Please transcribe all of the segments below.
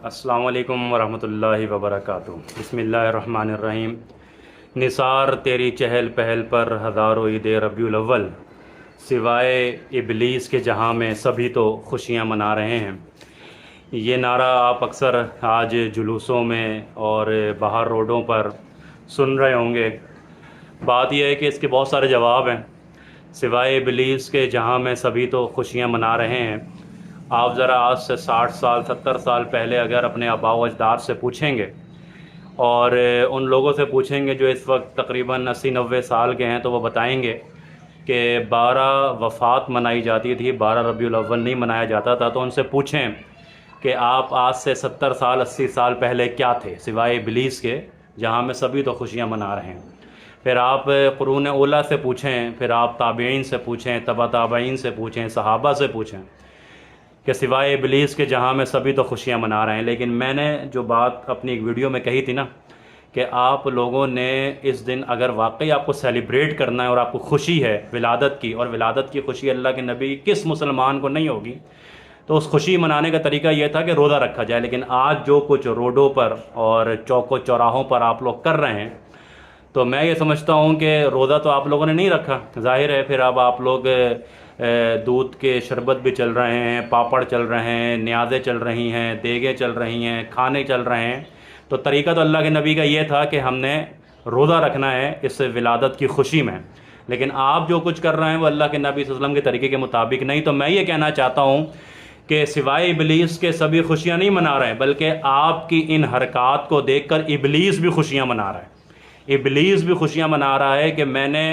السلام علیکم ورحمۃ اللہ وبرکاتہ۔ بسم اللہ الرحمن الرحیم۔ نثار تیری چہل پہل پر ہزاروں عید ربیع الاول، سوائے ابلیس کے جہاں میں سبھی تو خوشیاں منا رہے ہیں۔ یہ نعرہ آپ اکثر آج جلوسوں میں اور باہر روڈوں پر سن رہے ہوں گے۔ بات یہ ہے کہ اس کے بہت سارے جواب ہیں۔ سوائے ابلیس کے جہاں میں سبھی تو خوشیاں منا رہے ہیں، آپ ذرا آج سے 60 سال 70 سال پہلے اگر اپنے آباء و اجداد سے پوچھیں گے اور ان لوگوں سے پوچھیں گے جو اس وقت تقریباً 80-90 سال کے ہیں، تو وہ بتائیں گے کہ 12 وفات منائی جاتی تھی، 12 ربیع الاول نہیں منایا جاتا تھا۔ تو ان سے پوچھیں کہ آپ آج سے 70 سال 80 سال پہلے کیا تھے سوائے ابلیس کے جہاں میں سبھی تو خوشیاں منا رہے ہیں۔ پھر آپ قرون اولیٰ سے پوچھیں، پھر آپ تابعین سے پوچھیں، تبع تابعین سے پوچھیں، صحابہ سے پوچھیں کہ سوائے ابلیس کے جہاں میں سبھی تو خوشیاں منا رہے ہیں۔ لیکن میں نے جو بات اپنی ایک ویڈیو میں کہی تھی نا کہ آپ لوگوں نے اس دن اگر واقعی آپ کو سیلیبریٹ کرنا ہے اور آپ کو خوشی ہے ولادت کی، اور ولادت کی خوشی اللہ کے نبی کس مسلمان کو نہیں ہوگی، تو اس خوشی منانے کا طریقہ یہ تھا کہ روزہ رکھا جائے۔ لیکن آج جو کچھ روڈوں پر اور چوک و چوراہوں پر آپ لوگ کر رہے ہیں، تو میں یہ سمجھتا ہوں کہ روزہ تو آپ لوگوں نے نہیں رکھا، ظاہر ہے۔ پھر اب آپ لوگ دودھ کے شربت بھی چل رہے ہیں، پاپڑ چل رہے ہیں، نیازیں چل رہی ہیں، دیگیں چل رہی ہیں، کھانے چل رہے ہیں۔ تو طریقہ تو اللہ کے نبی کا یہ تھا کہ ہم نے روزہ رکھنا ہے اس ولادت کی خوشی میں۔ لیکن آپ جو کچھ کر رہے ہیں وہ اللہ کے نبی صلی اللہ علیہ وسلم کے طریقے کے مطابق نہیں۔ تو میں یہ کہنا چاہتا ہوں کہ سوائے ابلیس کے سبھی خوشیاں نہیں منا رہے ہیں، بلکہ آپ کی ان حرکات کو دیکھ کر ابلیس بھی خوشیاں منا رہا ہے۔ ابلیس بھی خوشیاں منا رہا ہے کہ میں نے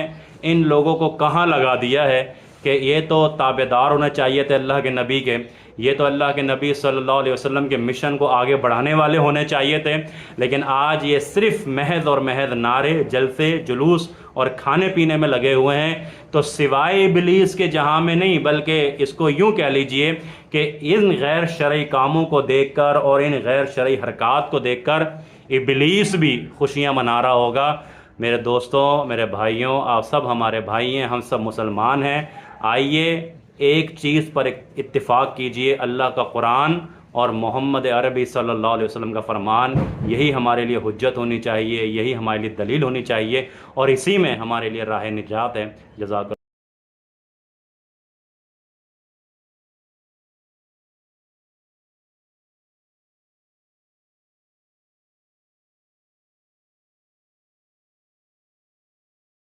ان لوگوں کو کہاں لگا دیا ہے کہ یہ تو تابعدار ہونا چاہیے تھے اللہ کے نبی کے، یہ تو اللہ کے نبی صلی اللہ علیہ وسلم کے مشن کو آگے بڑھانے والے ہونے چاہیے تھے۔ لیکن آج یہ صرف محض اور محض نعرے، جلسے، جلوس اور کھانے پینے میں لگے ہوئے ہیں۔ تو سوائے ابلیس کے جہاں میں نہیں، بلکہ اس کو یوں کہہ لیجئے کہ ان غیر شرعی کاموں کو دیکھ کر اور ان غیر شرعی حرکات کو دیکھ کر ابلیس بھی خوشیاں منا رہا ہوگا۔ میرے دوستوں، میرے بھائیوں، آپ سب ہمارے بھائی ہیں، ہم سب مسلمان ہیں۔ آئیے ایک چیز پر اتفاق کیجئے، اللہ کا قرآن اور محمد عربی صلی اللہ علیہ وسلم کا فرمان، یہی ہمارے لیے حجت ہونی چاہیے، یہی ہمارے لیے دلیل ہونی چاہیے، اور اسی میں ہمارے لیے راہ نجات ہے۔ جزاک اللہ۔